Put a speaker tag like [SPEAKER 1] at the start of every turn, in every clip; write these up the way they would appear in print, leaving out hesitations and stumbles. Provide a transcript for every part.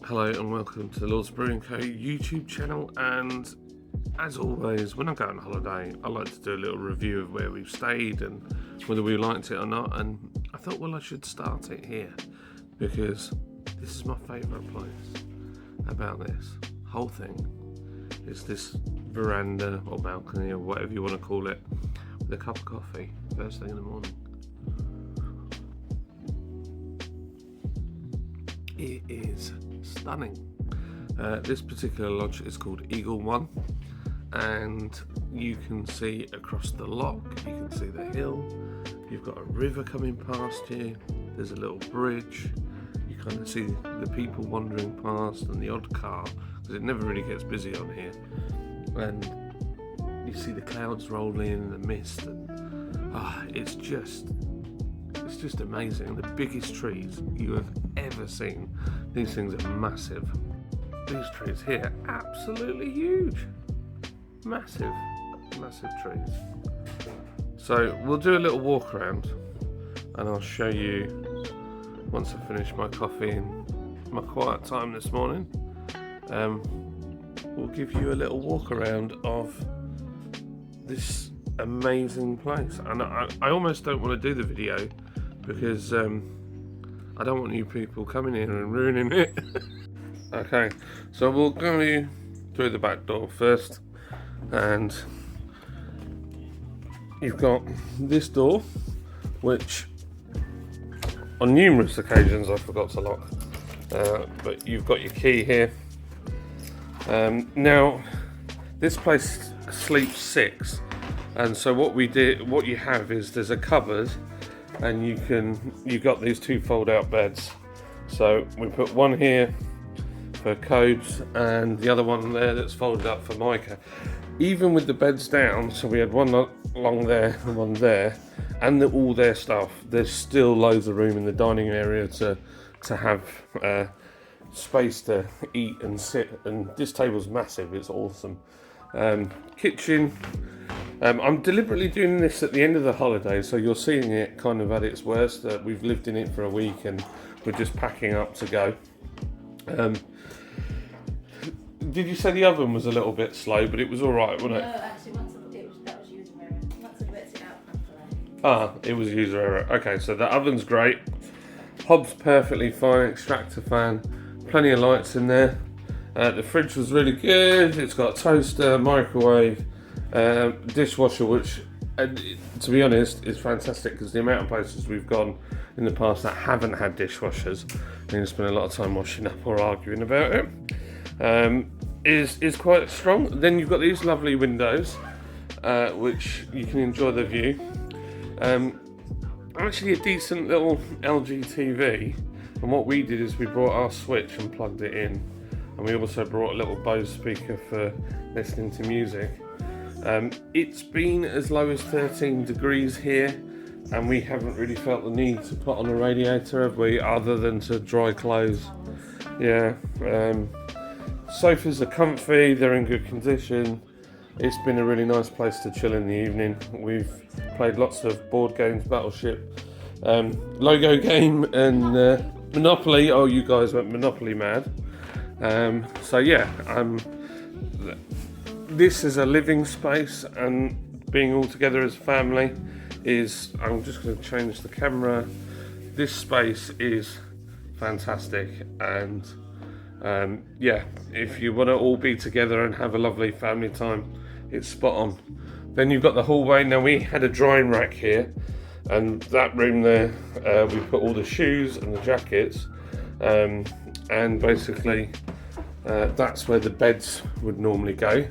[SPEAKER 1] Hello and welcome to the Lord's Brewing Co. YouTube channel, and as always when I go on holiday I like to do a little review of where we've stayed and whether we liked it or not, and I thought, well, I should start it here because this is my favourite place about this whole thing. It's this veranda or balcony or whatever you want to call it with a cup of coffee first thing in the morning. It is stunning. This particular lodge is called Eagle One, and you can see across the lock, you can see the hill, you've got a river coming past you, there's a little bridge, you kind of see the people wandering past and the odd car, because it never really gets busy on here, and you see the clouds roll in and the mist, and it's just amazing. The biggest trees you have ever seen. These things are massive. These trees here, absolutely huge. Massive trees. So we'll do a little walk around and I'll show you once I finish my coffee and my quiet time this morning. We'll give you a little walk around of this amazing place, and I almost don't want to do the video because I don't want you people coming in and ruining it. Okay, so we'll go through the back door first, and you've got this door which on numerous occasions I forgot to lock, but you've got your key here. Now this place sleeps 6, and so what you have is there's a cupboard, and you've got these 2 fold-out beds. So we put one here for Cobes and the other one there that's folded up for Micah. Even with the beds down, so we had one along there and one there, and all their stuff, there's still loads of room in the dining area to have space to eat and sit, and this table's massive, it's awesome. Kitchen. I'm deliberately doing this at the end of the holiday, so you're seeing it kind of at its worst. We've lived in it for a week and we're just packing up to go. Did you say the oven was a little bit slow, but it was alright, wasn't it?
[SPEAKER 2] No, actually, that was user error. Once I worked it out,
[SPEAKER 1] it was user error. Okay, so the oven's great. Hob's perfectly fine, extractor fan, plenty of lights in there. The fridge was really good. It's got a toaster, microwave, dishwasher, which to be honest is fantastic because the amount of places we've gone in the past that haven't had dishwashers and you spend a lot of time washing up or arguing about it, is quite strong. Then you've got these lovely windows which you can enjoy the view. Actually a decent little LG TV, and what we did is we brought our switch and plugged it in, and we also brought a little Bose speaker for listening to music. It's been as low as 13 degrees here, and we haven't really felt the need to put on a radiator, have we, other than to dry clothes. Yeah. Sofas are comfy, they're in good condition. It's been a really nice place to chill in the evening. We've played lots of board games, Battleship, Logo Game, and Monopoly. Oh, you guys went Monopoly mad. So yeah, this is a living space, and being all together as a family is, I'm just going to change the camera. This space is fantastic, and yeah, if you want to all be together and have a lovely family time, it's spot on. Then you've got the hallway. Now we had a drying rack here, and that room there, we put all the shoes and the jackets, and basically that's where the beds would normally go.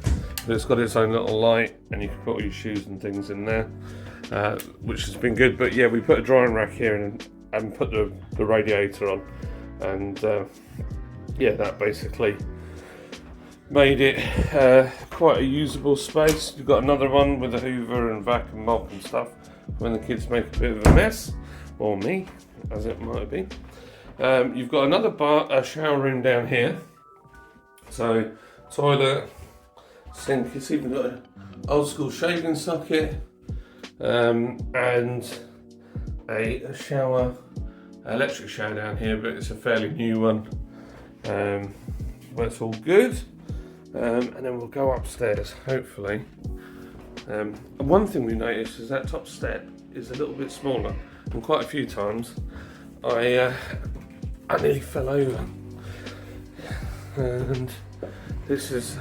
[SPEAKER 1] But it's got its own little light, and you can put all your shoes and things in there, which has been good. But yeah, we put a drying rack here and put the radiator on, and yeah, that basically made it quite a usable space. You've got another one with a hoover and vacuum mop and stuff when the kids make a bit of a mess, or me, as it might have been. You've got another a shower room down here. So toilet, sink, it's even got an old school shaving socket, and a shower, electric shower down here, but it's a fairly new one. That's all good. And then we'll go upstairs, hopefully. And one thing we noticed is that top step is a little bit smaller, and quite a few times I nearly fell over. And this is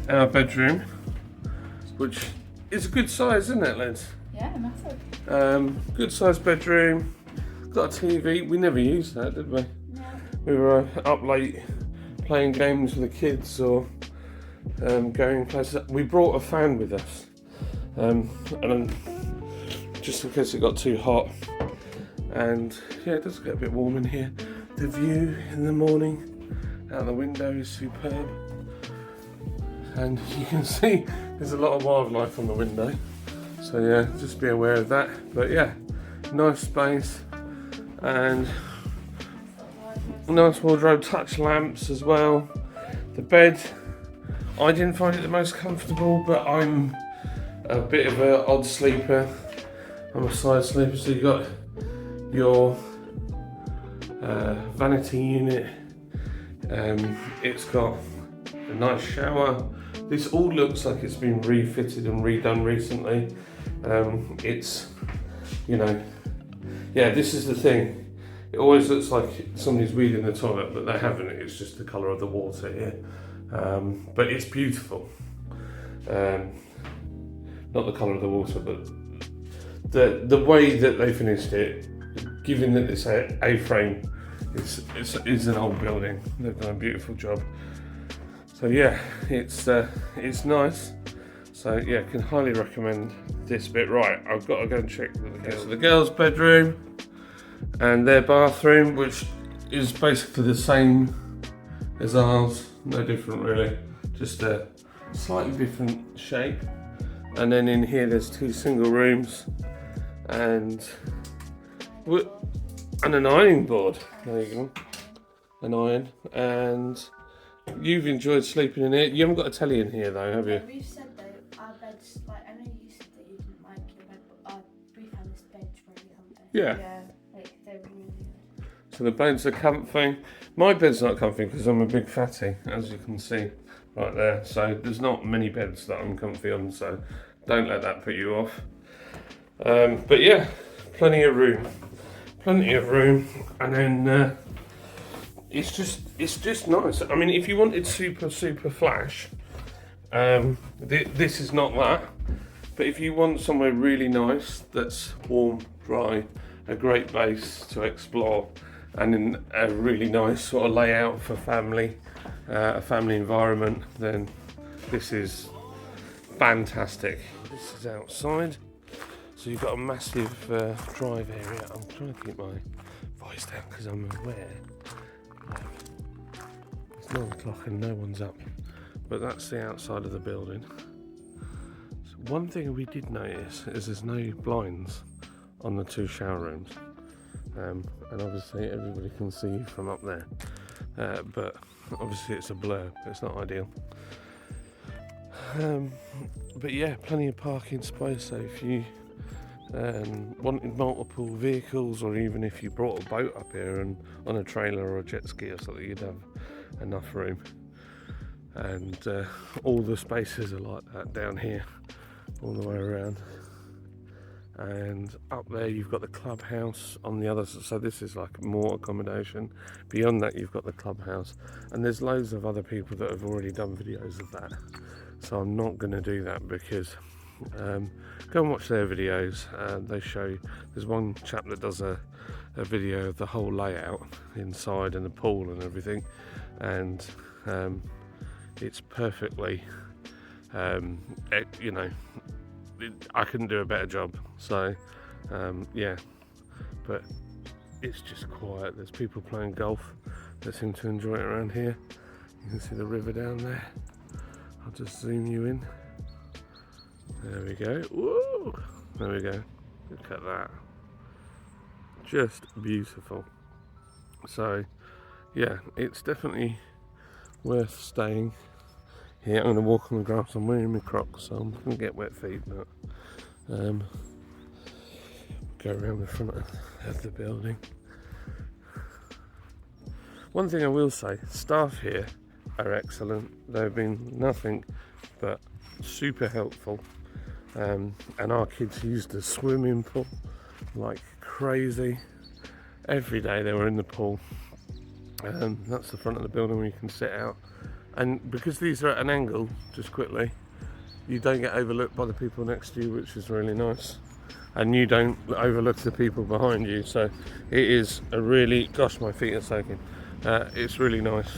[SPEAKER 1] our bedroom, which is a good size, isn't it, Liz?
[SPEAKER 2] Yeah, massive.
[SPEAKER 1] Good sized bedroom. Got a TV. We never used that, did we?
[SPEAKER 2] No.
[SPEAKER 1] We were up late playing games with the kids or going places. We brought a fan with us, and just in case it got too hot. And yeah, it does get a bit warm in here. The view in the morning out the window is superb, and you can see there's a lot of wildlife on the window. So yeah, just be aware of that. But yeah, nice space and nice wardrobe, touch lamps as well. The bed, I didn't find it the most comfortable, but I'm a bit of an odd sleeper. I'm a side sleeper, so you got your vanity unit. It's got a nice shower. This all looks like it's been refitted and redone recently. It's, you know, yeah, this is the thing. It always looks like somebody's weeding the toilet, but they haven't. It's just the colour of the water here. But it's beautiful. Not the colour of the water, but the way that they finished it, given that it's A-frame, it's an old building. They've done a beautiful job. So yeah, it's nice. So yeah, can highly recommend this bit. Right, I've got to go and check the girls. So the girls' bedroom and their bathroom, which is basically the same as ours, no different really, just a slightly different shape. And then in here there's 2 single rooms and an ironing board. There you go, an iron. And you've enjoyed sleeping in it. You haven't got a telly in here though, have you?
[SPEAKER 2] We've said though, our beds, like, I know you said that you didn't like your bed, but we found this bed's really comfy.
[SPEAKER 1] Yeah.
[SPEAKER 2] Yeah, like, they're really good.
[SPEAKER 1] So the beds are comfy. My bed's not comfy because I'm a big fatty, as you can see right there. So there's not many beds that I'm comfy on, so don't let that put you off. But yeah, plenty of room. And then it's just nice. I mean, if you wanted super flash, this is not that. But if you want somewhere really nice that's warm, dry, a great base to explore, and in a really nice sort of layout for family, a family environment, then this is fantastic. This is outside, so you've got a massive drive area. I'm trying to keep my voice down because I'm aware it's 9 o'clock and no one's up, but that's the outside of the building. So one thing we did notice is there's no blinds on the 2 shower rooms. And obviously everybody can see you from up there, but obviously it's a blur, it's not ideal. But yeah, plenty of parking space, so if you wanted multiple vehicles, or even if you brought a boat up here and on a trailer or a jet ski or something, you'd have enough room. And all the spaces are like that down here all the way around. And up there you've got the clubhouse on the other side, so this is like more accommodation. Beyond that you've got the clubhouse, and there's loads of other people that have already done videos of that, so I'm not going to do that because go and watch their videos. They show, there's one chap that does a video of the whole layout inside and the pool and everything, and it's perfectly you know, I couldn't do a better job. So yeah, but it's just quiet. There's people playing golf that seem to enjoy it around here. You can see the river down there. I'll just zoom you in. There we go. Whoa! There we go. Look at that. Just beautiful. So yeah, it's definitely worth staying here. I'm going to walk on the grass. I'm wearing my Crocs, so I'm going to get wet feet, but go around the front of the building. One thing I will say, staff here are excellent. They've been nothing but super helpful. And our kids used the swimming pool like crazy. Every day they were in the pool. That's the front of the building where you can sit out. And because these are at an angle, just quickly, you don't get overlooked by the people next to you, which is really nice. And you don't overlook the people behind you. So it is a really, gosh, my feet are soaking. It's really nice.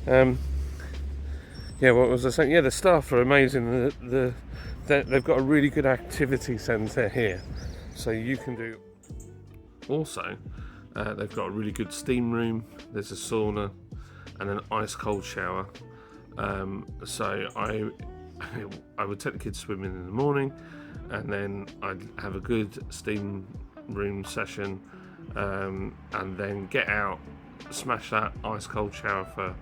[SPEAKER 1] Yeah, what was I saying? Yeah, the staff are amazing. They've got a really good activity centre here. So you can do... Also, they've got a really good steam room. There's a sauna and an ice cold shower. So I would take the kids swimming in the morning, and then I'd have a good steam room session, and then get out, smash that ice cold shower for...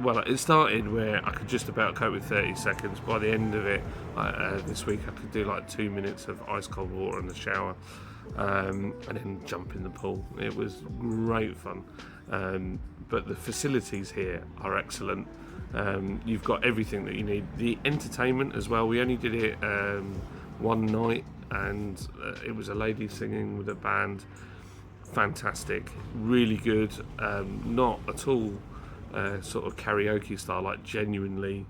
[SPEAKER 1] well, it started where I could just about cope with 30 seconds. By the end of it, this week I could do like 2 minutes of ice cold water in the shower, and then jump in the pool. It was great fun. But the facilities here are excellent. You've got everything that you need. The entertainment as well. We only did it one night, and it was a lady singing with a band. Fantastic, really good. Not at all sort of karaoke style, like genuinely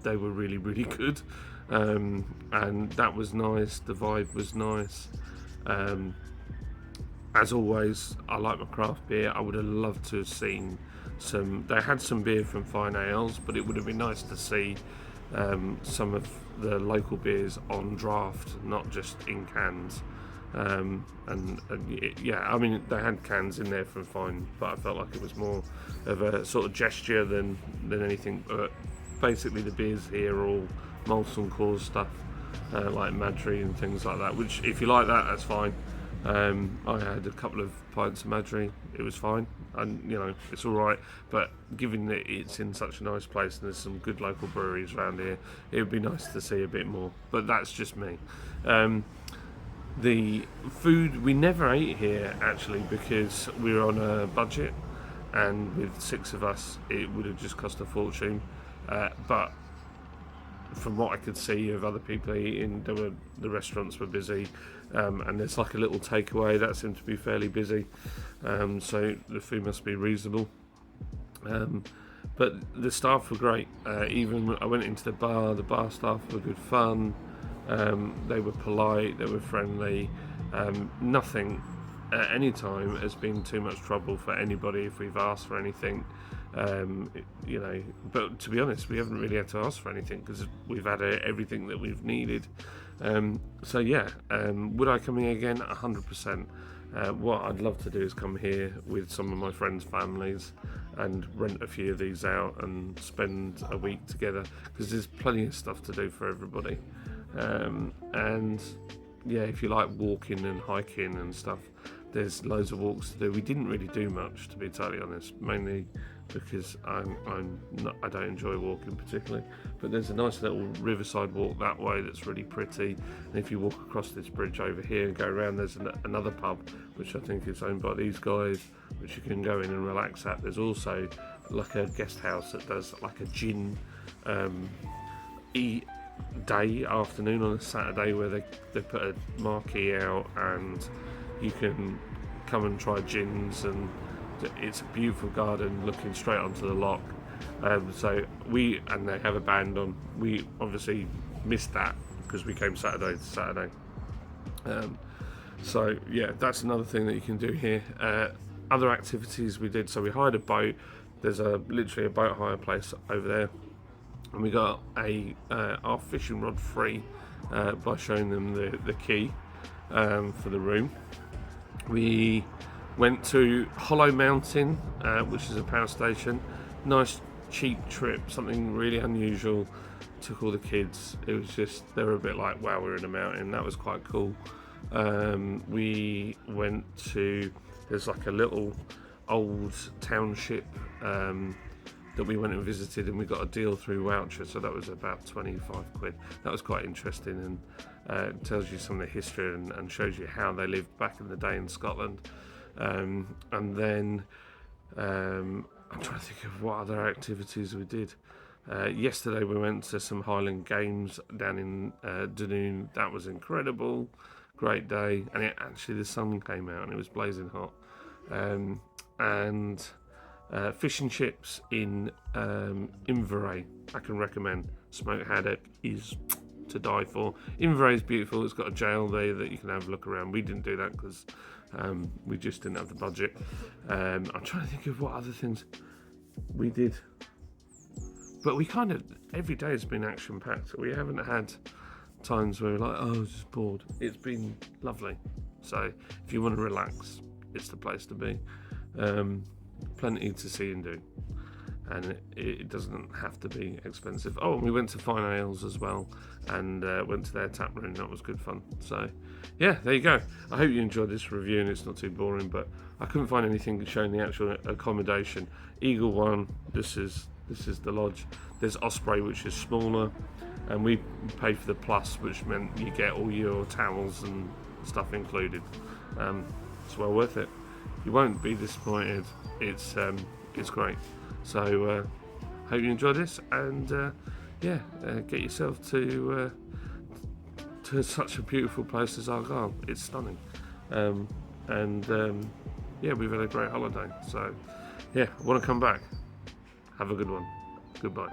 [SPEAKER 1] they were really, really good. And that was nice. The vibe was nice. As always, I like my craft beer. I would have loved to have seen some... They had some beer from Fine Ales, but it would have been nice to see some of the local beers on draft, not just in cans. Yeah, I mean, they had cans in there from Fine, but I felt like it was more of a sort of gesture than anything. But basically, the beers here are all Molson Coors stuff, like Madry and things like that. Which, if you like that, that's fine. I had a couple of pints of Madry. It was fine, and it's all right. But given that it's in such a nice place and there's some good local breweries around here, it would be nice to see a bit more. But that's just me. The food, we never ate here actually because we were on a budget, and with 6 of us it would have just cost a fortune. But from what I could see of other people eating, the restaurants were busy, and there's like a little takeaway that seemed to be fairly busy, so the food must be reasonable. But the staff were great. Even when I went into the bar staff were good fun. They were polite, they were friendly. Nothing at any time has been too much trouble for anybody if we've asked for anything. But to be honest, we haven't really had to ask for anything because we've had everything that we've needed. So yeah, would I come here again? 100%. What I'd love to do is come here with some of my friends' families and rent a few of these out and spend a week together, because there's plenty of stuff to do for everybody. And yeah, if you like walking and hiking and stuff, there's loads of walks to do. We didn't really do much, to be totally honest, mainly because I don't enjoy walking particularly. But there's a nice little riverside walk that way that's really pretty. And if you walk across this bridge over here and go around, there's another pub which I think is owned by these guys, which you can go in and relax at. There's also like a guest house that does like a gin day afternoon on a Saturday, where they put a marquee out and you can come and try gins, and it's a beautiful garden looking straight onto the loch. So they have a band on. We obviously missed that because we came Saturday to Saturday. So yeah, that's another thing that you can do here. Other activities we did, so we hired a boat. There's literally a boat hire place over there, and we got our fishing rod free by showing them the key for the room. We went to Hollow Mountain, which is a power station. Nice cheap trip, something really unusual. Took all the kids. It was just, they were a bit like, wow, we're in a mountain. That was quite cool. We went to, there's like a little old township that we went and visited, and we got a deal through voucher, so that was about 25 quid. That was quite interesting, and tells you some of the history and shows you how they lived back in the day in Scotland. And then I'm trying to think of what other activities we did. Yesterday we went to some Highland Games down in Dunoon. That was incredible, great day, and actually the sun came out and it was blazing hot. And fish and chips in Inverary, I can recommend. Smoked haddock is to die for. Inverary is beautiful. It's got a jail there that you can have a look around. We didn't do that because we just didn't have the budget. I'm trying to think of what other things we did. But we kind of, every day has been action packed. We haven't had times where we're like, oh, I was just bored. It's been lovely. So if you want to relax, it's the place to be. Plenty to see and do. And it doesn't have to be expensive. Oh, and we went to Fine Ales as well, and went to their tap room. That was good fun. So, yeah, there you go. I hope you enjoyed this review and it's not too boring, but I couldn't find anything showing the actual accommodation. Eagle One, this is the lodge. There's Osprey, which is smaller, and we paid for the plus, which meant you get all your towels and stuff included. It's well worth it. You won't be disappointed. It's great. So hope you enjoy this, and get yourself to such a beautiful place as Argyle. It's stunning, we've had a great holiday. So I want to come back. Have a good one. Goodbye.